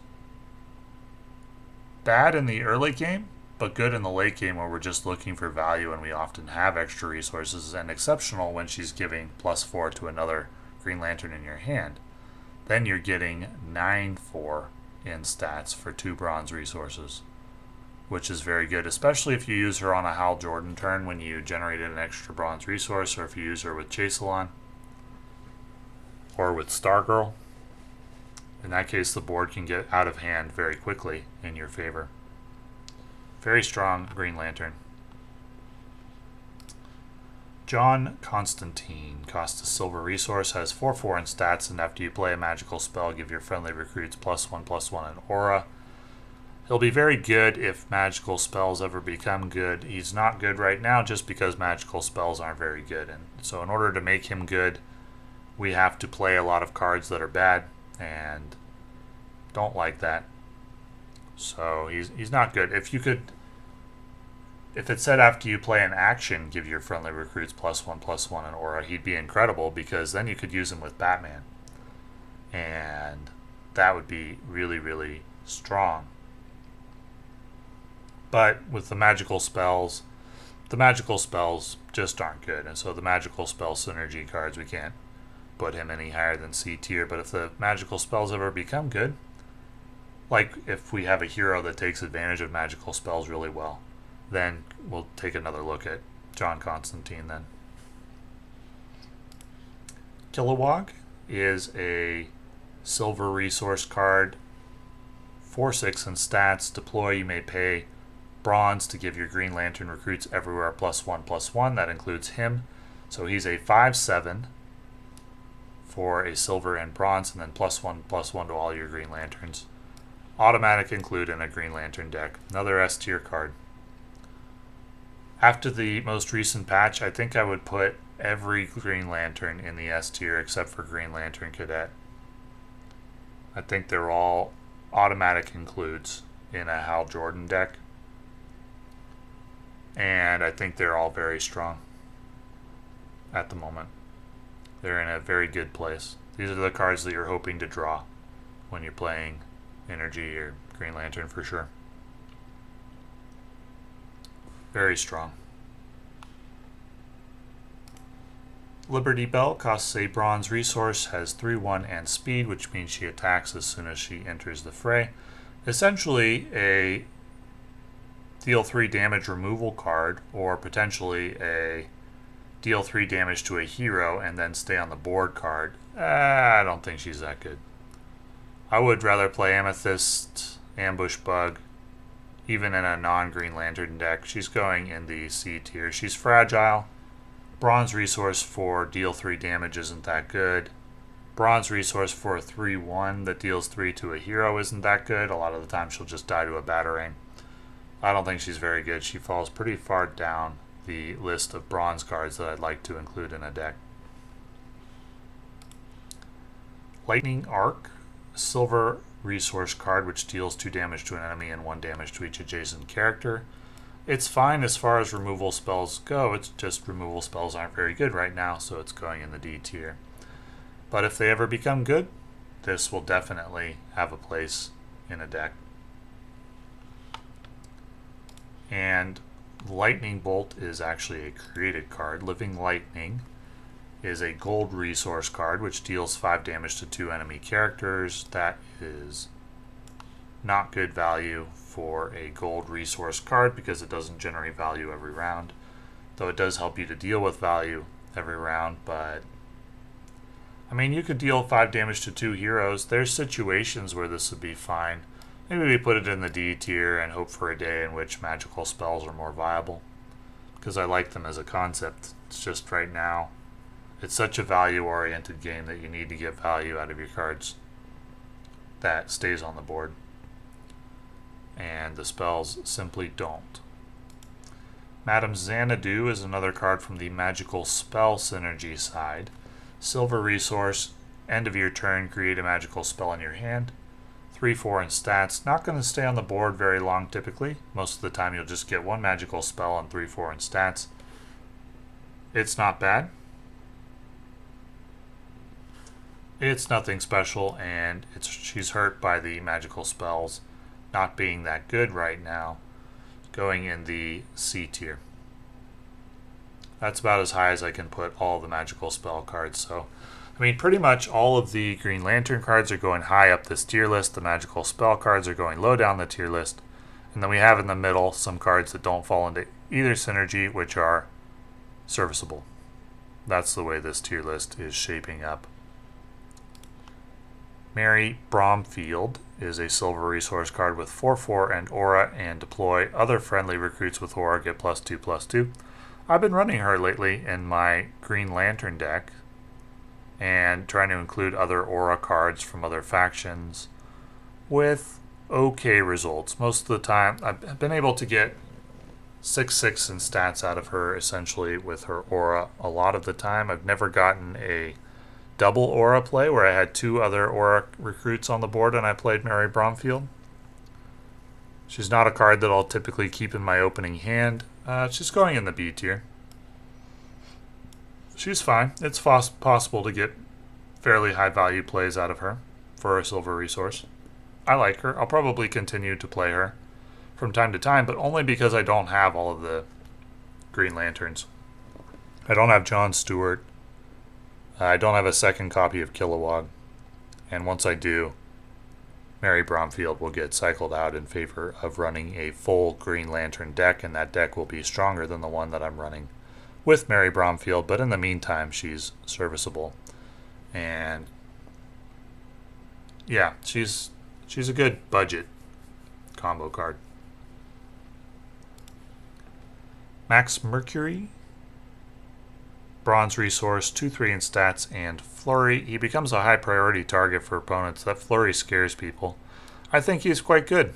Bad in the early game, but good in the late game where we're just looking for value and we often have extra resources, and exceptional when she's giving +4 to another Green Lantern in your hand. Then you're getting 9/4 in stats for 2 bronze resources, which is very good, especially if you use her on a Hal Jordan turn when you generated an extra bronze resource, or if you use her with Chaiselon or with Stargirl. In that case, the board can get out of hand very quickly in your favor. Very strong Green Lantern. John Constantine costs a silver resource, has 4/4 in stats, and after you play a magical spell, give your friendly recruits +1/+1 in aura. He'll be very good if magical spells ever become good. He's not good right now just because magical spells aren't very good, and so in order to make him good, we have to play a lot of cards that are bad and don't like that. So he's not good. If it said after you play an action, give your friendly recruits +1/+1 in aura, he'd be incredible, because then you could use him with Batman, and that would be really, really strong. But with the magical spells just aren't good, and so the magical spell synergy cards, we can't put him any higher than C tier. But if the magical spells ever become good, like if we have a hero that takes advantage of magical spells really well, then we'll take another look at John Constantine then. Kilowog is a silver resource card, 4/6 in stats. Deploy, you may pay bronze to give your Green Lantern recruits everywhere +1/+1. That includes him. So he's a 5/7 for a silver and bronze, and then +1/+1 to all your Green Lanterns. Automatic include in a Green Lantern deck. Another S tier card. After the most recent patch, I think I would put every Green Lantern in the S tier except for Green Lantern Cadet. I think they're all automatic includes in a Hal Jordan deck, and I think they're all very strong at the moment. They're in a very good place. These are the cards that you're hoping to draw when you're playing Energy or Green Lantern for sure. Very strong. Liberty Bell costs a bronze resource, has 3/1 and speed, which means she attacks as soon as she enters the fray. Essentially a deal 3 damage removal card, or potentially a deal 3 damage to a hero, and then stay on the board card. I don't think she's that good. I would rather play Amethyst, Ambush Bug, even in a non-Green Lantern deck. She's going in the C tier. She's fragile. Bronze Resource for deal 3 damage isn't that good. Bronze Resource for a 3-1 that deals 3 to a hero isn't that good. A lot of the time she'll just die to a Batarang. I don't think she's very good. She falls pretty far down the list of bronze cards that I'd like to include in a deck. Lightning Arc, silver resource card which deals 2 damage to an enemy and 1 damage to each adjacent character. It's fine as far as removal spells go, it's just removal spells aren't very good right now, so it's going in the D tier. But if they ever become good, this will definitely have a place in a deck. And Lightning Bolt is actually a created card. Living Lightning is a gold resource card which deals 5 damage to 2 enemy characters. That is not good value for a gold resource card because it doesn't generate value every round. Though it does help you to deal with value every round, but I mean, you could deal 5 damage to 2 heroes. There's situations where this would be fine. Maybe we put it in the D tier and hope for a day in which magical spells are more viable. Because I like them as a concept. It's just right now, it's such a value-oriented game that you need to get value out of your cards that stays on the board. And the spells simply don't. Madame Xanadu is another card from the magical spell synergy side. Silver resource, end of your turn, create a magical spell in your hand. 3-4 in stats. Not going to stay on the board very long typically. Most of the time you'll just get 1 magical spell and 3-4 in stats. It's not bad. It's nothing special, and she's hurt by the magical spells not being that good right now. Going in the C tier. That's about as high as I can put all the magical spell cards. So, I mean, pretty much all of the Green Lantern cards are going high up this tier list. The magical spell cards are going low down the tier list. And then we have in the middle some cards that don't fall into either synergy, which are serviceable. That's the way this tier list is shaping up. Mary Bromfield is a silver resource card with 4-4 and aura, and deploy other friendly recruits with aura get +2/+2. I've been running her lately in my Green Lantern deck and trying to include other aura cards from other factions with okay results. Most of the time I've been able to get 6/6 in stats out of her essentially with her aura. A lot of the time I've never gotten a double aura play where I had 2 other aura recruits on the board and I played Mary Bromfield. She's not a card that I'll typically keep in my opening hand. She's going in the B tier. She's fine. It's possible to get fairly high value plays out of her for a silver resource. I like her. I'll probably continue to play her from time to time, but only because I don't have all of the Green Lanterns. I don't have John Stewart. I don't have a second copy of Kilowog. And once I do, Mary Bromfield will get cycled out in favor of running a full Green Lantern deck, and that deck will be stronger than the one that I'm running with Mary Bromfield, but in the meantime, she's serviceable. And yeah, she's a good budget combo card. Max Mercury, bronze resource, 2-3 in stats, and flurry. He becomes a high priority target for opponents. That flurry scares people. I think he's quite good.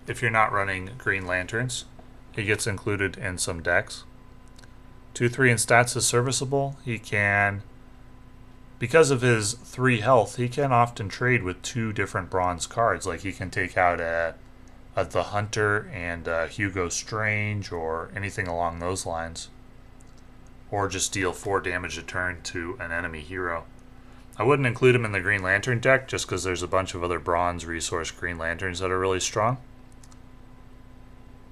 If you're not running Green Lanterns, he gets included in some decks. 2-3 in stats is serviceable. He can, because of his 3 health, he can often trade with 2 different bronze cards. Like he can take out the Hunter and Hugo Strange or anything along those lines. Or just deal 4 damage a turn to an enemy hero. I wouldn't include him in the Green Lantern deck just because there's a bunch of other bronze resource Green Lanterns that are really strong.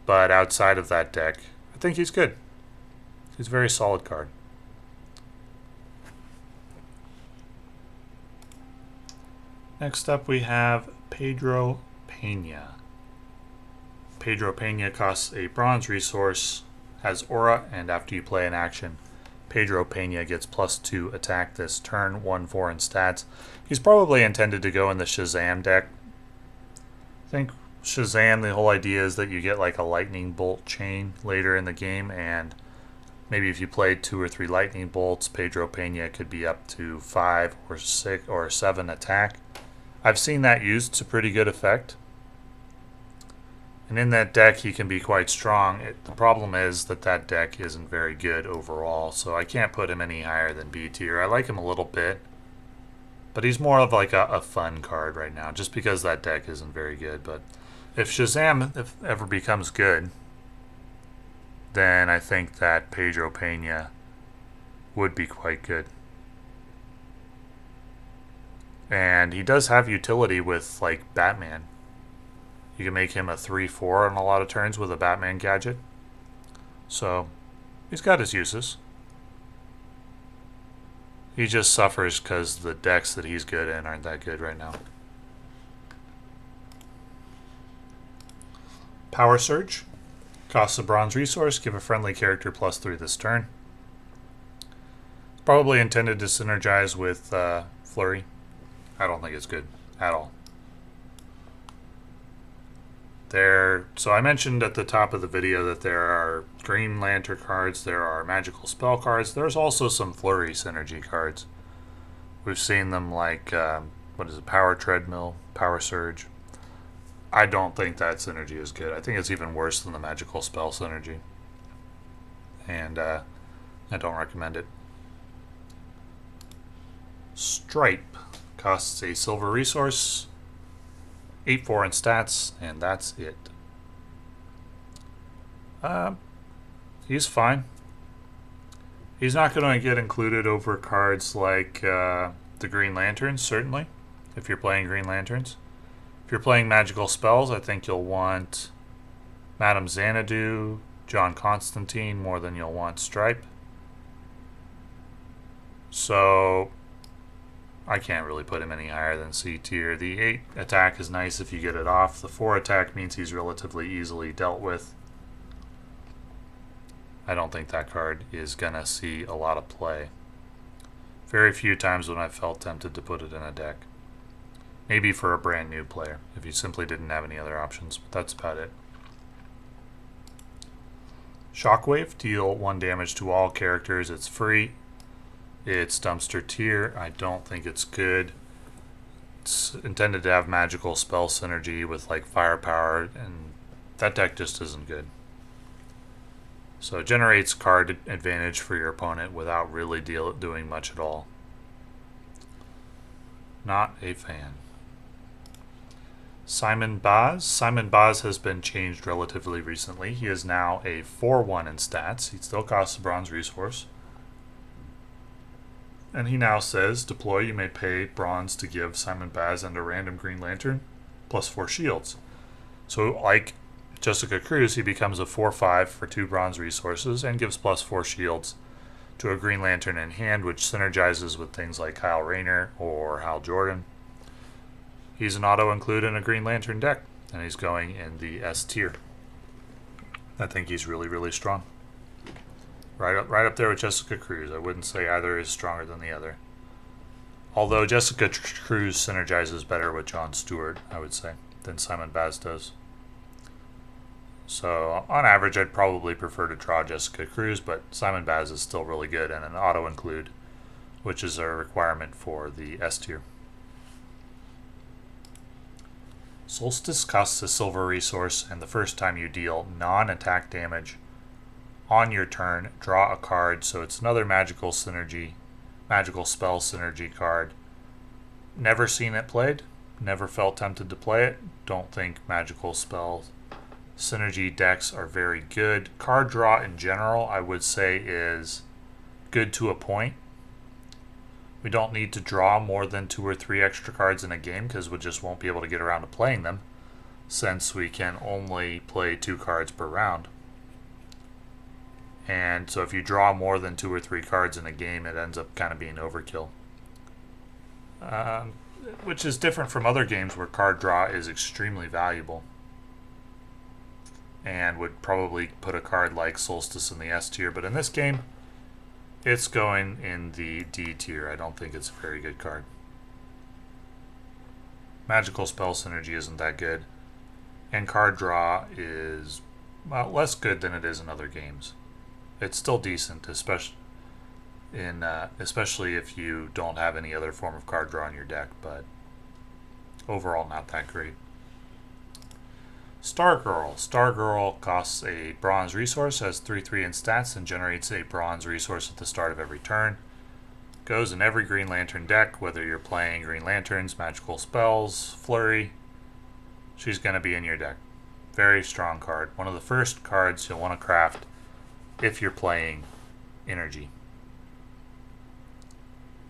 But outside of that deck, I think he's good. He's a very solid card. Next up we have Pedro Pena. Pedro Pena costs a bronze resource, has aura, and after you play an action, Pedro Pena gets +2 attack this turn, 1/4 in stats. He's probably intended to go in the Shazam deck. I think Shazam, the whole idea is that you get like a lightning bolt chain later in the game, and maybe if you played 2 or 3 lightning bolts, Pedro Pena could be up to 5 or 6 or 7 attack. I've seen that used to pretty good effect. And in that deck, he can be quite strong. The problem is that that deck isn't very good overall, so I can't put him any higher than B tier. I like him a little bit, but he's more of like a fun card right now, just because that deck isn't very good. But if Shazam ever becomes good, then I think that Pedro Pena would be quite good. And he does have utility with like Batman. You can make him a 3/4 on a lot of turns with a Batman gadget. So, he's got his uses. He just suffers because the decks that he's good in aren't that good right now. Power Surge. Costs a bronze resource. Give a friendly character +3 this turn. Probably intended to synergize with Flurry. I don't think it's good at all. So I mentioned at the top of the video that there are Green Lantern cards, there are magical spell cards, there's also some Flurry synergy cards. We've seen them like, Power Treadmill, Power Surge. I don't think that synergy is good. I think it's even worse than the magical spell synergy. And I don't recommend it. Stripe costs a silver resource. 8/4 in stats, and that's it. He's fine. He's not going to get included over cards like the Green Lanterns, certainly, if you're playing Green Lanterns. If you're playing magical spells, I think you'll want Madame Xanadu, John Constantine more than you'll want Stripe. So I can't really put him any higher than C tier. The 8 attack is nice if you get it off. The 4 attack means he's relatively easily dealt with. I don't think that card is going to see a lot of play. Very few times when I've felt tempted to put it in a deck. Maybe for a brand new player, if you simply didn't have any other options, but that's about it. Shockwave, deal 1 damage to all characters. It's free. It's dumpster tier. I don't think it's good. It's intended to have magical spell synergy with like firepower, and that deck just isn't good. So it generates card advantage for your opponent without really doing much at all. Not a fan. Simon Baz. Simon Baz has been changed relatively recently. He is now a 4/1 in stats. He still costs a bronze resource. And he now says, deploy, you may pay bronze to give Simon Baz and a random Green Lantern +4 shields. So like Jessica Cruz, he becomes a 4/5 for 2 bronze resources and gives +4 shields to a Green Lantern in hand, which synergizes with things like Kyle Rayner or Hal Jordan. He's an auto-include in a Green Lantern deck, and he's going in the S tier. I think he's really, really strong. Right up there with Jessica Cruz. I wouldn't say either is stronger than the other. Although Jessica Cruz synergizes better with John Stewart, I would say, than Simon Baz does. So, on average, I'd probably prefer to draw Jessica Cruz, but Simon Baz is still really good and an auto-include, which is a requirement for the S tier. Solstice costs a silver resource, and the first time you deal non-attack damage on your turn, draw a card. So it's another magical spell synergy card. Never seen it played, never felt tempted to play it. Don't think magical spell synergy decks are very good. Card draw in general, I would say, is good to a point. We don't need to draw more than 2 or 3 extra cards in a game because we just won't be able to get around to playing them, since we can only play 2 cards per round. And so if you draw more than 2 or 3 cards in a game, it ends up kind of being overkill. Which is different from other games where card draw is extremely valuable. And would probably put a card like Solstice in the S tier. But in this game, It's going in the D tier. I don't think it's a very good card. Magical spell synergy isn't that good. And card draw is, well, less good than it is in other games. It's still decent, especially if you don't have any other form of card draw in your deck, but overall not that great. Stargirl. Stargirl costs a bronze resource, has 3/3 in stats, and generates a bronze resource at the start of every turn. Goes in every Green Lantern deck, whether you're playing Green Lanterns, magical spells, flurry. She's going to be in your deck. Very strong card. One of the first cards you'll want to craft if you're playing energy.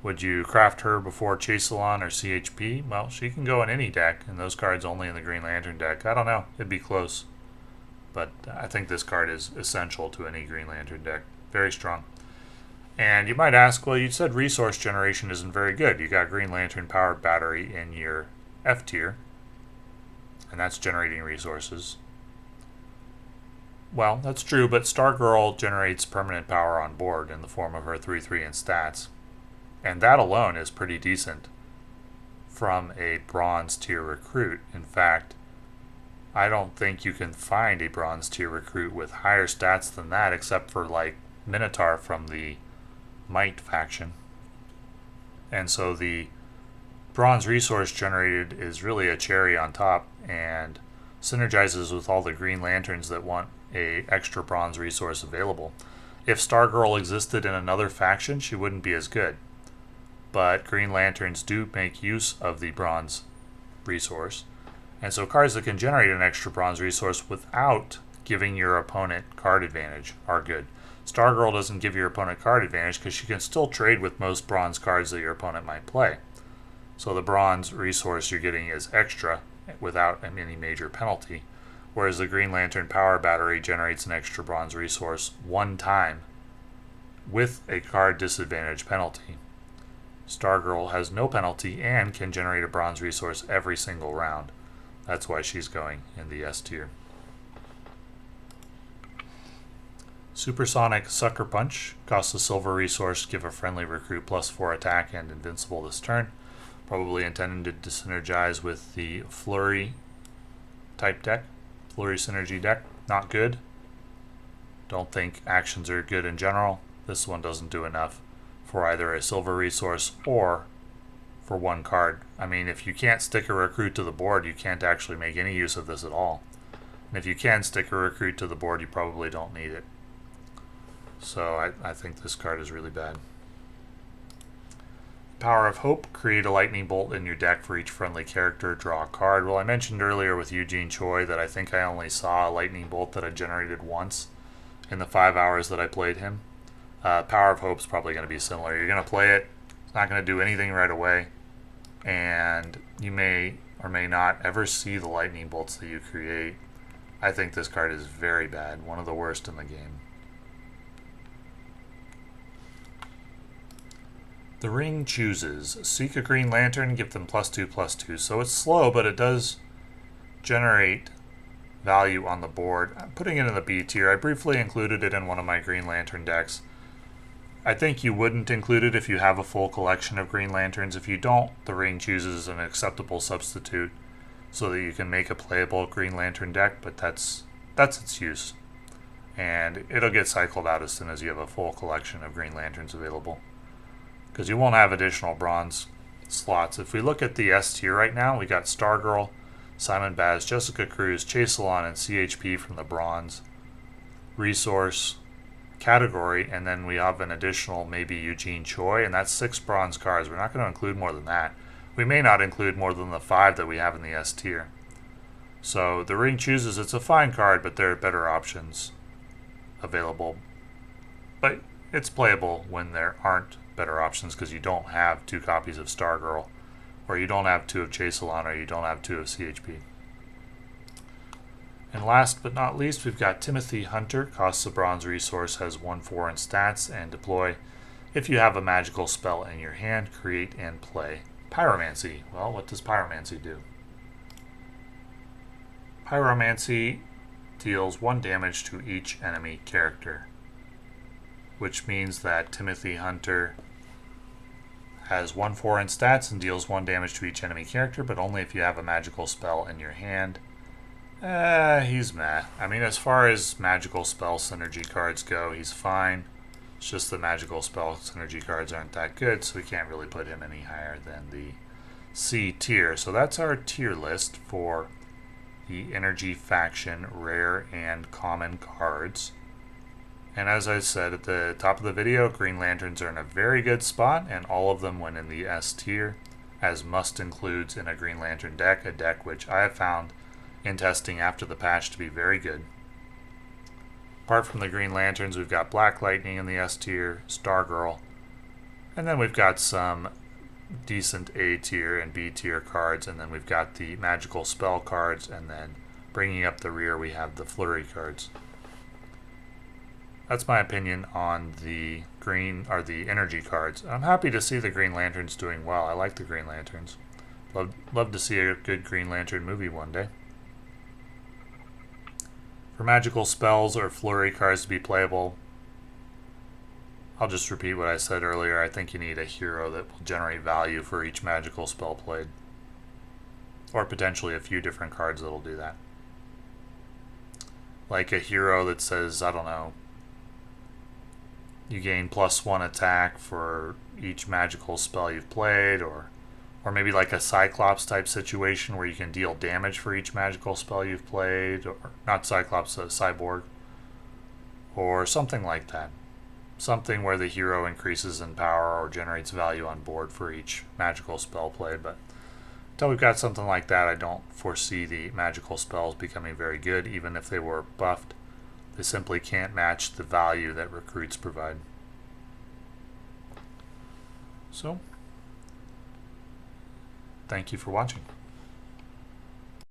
Would you craft her before Chaiselon or CHP? Well, she can go in any deck, and those cards only in the Green Lantern deck. I don't know. It'd be close. But I think this card is essential to any Green Lantern deck. Very strong. And you might ask, well, you said resource generation isn't very good. You got Green Lantern powered battery in your F tier, and that's generating resources. Well, that's true, but Stargirl generates permanent power on board in the form of her 3/3 in stats. And that alone is pretty decent from a bronze tier recruit. In fact, I don't think you can find a bronze tier recruit with higher stats than that, except for like Minotaur from the Might faction. And so the bronze resource generated is really a cherry on top and synergizes with all the Green Lanterns that want a extra bronze resource available. If Stargirl existed in another faction, she wouldn't be as good. But Green Lanterns do make use of the bronze resource. And so cards that can generate an extra bronze resource without giving your opponent card advantage are good. Stargirl doesn't give your opponent card advantage because she can still trade with most bronze cards that your opponent might play. So the bronze resource you're getting is extra without any major penalty, whereas the Green Lantern power battery generates an extra bronze resource one time with a card disadvantage penalty. Stargirl has no penalty and can generate a bronze resource every single round. That's why she's going in the S tier. Supersonic Sucker Punch costs a silver resource, give a friendly recruit +4 attack and invincible this turn. Probably intended to synergize with the Flurry type deck, Flurry synergy deck. Not good. Don't think actions are good in general. This one doesn't do enough for either a silver resource or for one card. I mean, if you can't stick a recruit to the board, you can't actually make any use of this at all. And if you can stick a recruit to the board, you probably don't need it. So I think this card is really bad. Power of Hope. Create a lightning bolt in your deck for each friendly character. Draw a card. Well, I mentioned earlier with Eugene Choi that I think I only saw a lightning bolt that I generated once in the 5 hours that I played him. Power of Hope is probably going to be similar. You're going to play it. It's not going to do anything right away. And you may or may not ever see the lightning bolts that you create. I think this card is very bad. One of the worst in the game. The Ring chooses. Seek a Green Lantern, give them +2/+2. So it's slow, but it does generate value on the board. I'm putting it in the B tier. I briefly included it in one of my Green Lantern decks. I think you wouldn't include it if you have a full collection of Green Lanterns. If you don't, the Ring chooses an acceptable substitute so that you can make a playable Green Lantern deck, but that's its use. And it'll get cycled out as soon as you have a full collection of Green Lanterns available, because you won't have additional bronze slots. If we look at the S tier right now, we got Stargirl, Simon Baz, Jessica Cruz, Chaiselon, and CHP from the bronze resource category, and then we have an additional maybe Eugene Choi, and that's 6 bronze cards. We're not going to include more than that. We may not include more than the 5 that we have in the S tier. So the Ring chooses. It's a fine card, but there are better options available. But it's playable when there aren't better options, because you don't have 2 copies of Stargirl, or you don't have 2 of Chaiselon, or you don't have 2 of CHP. And last but not least, we've got Timothy Hunter. Costs a bronze resource, has 1/4 in stats, and deploy. If you have a magical spell in your hand, create and play Pyromancy. Well, what does Pyromancy do? Pyromancy deals 1 damage to each enemy character which means that Timothy Hunter has 1/4 in stats and deals 1 damage to each enemy character, but only if you have a magical spell in your hand. He's meh. I mean, as far as magical spell synergy cards go, he's fine. It's just the magical spell synergy cards aren't that good, so we can't really put him any higher than the C tier. So that's our tier list for the Energy Faction rare and common cards. And as I said at the top of the video, Green Lanterns are in a very good spot, and all of them went in the S tier, as must includes in a Green Lantern deck, a deck which I have found in testing after the patch to be very good. Apart from the Green Lanterns, we've got Black Lightning in the S tier, Stargirl, and then we've got some decent A tier and B tier cards, and then we've got the magical spell cards, and then bringing up the rear we have the flurry cards. That's my opinion on the green or the energy cards. I'm happy to see the Green Lanterns doing well. I like the Green Lanterns. Love to see a good Green Lantern movie one day. For magical spells or flurry cards to be playable, I'll just repeat what I said earlier. I think you need a hero that will generate value for each magical spell played. Or potentially a few different cards that'll do that. Like a hero that says, I don't know, you gain +1 attack for each magical spell you've played, or maybe like a Cyclops type situation where you can deal damage for each magical spell you've played, or not Cyclops, Cyborg, or something like that. Something where the hero increases in power or generates value on board for each magical spell played. But until we've got something like that, I don't foresee the magical spells becoming very good. Even if they were buffed, they simply can't match the value that recruits provide. So, thank you for watching.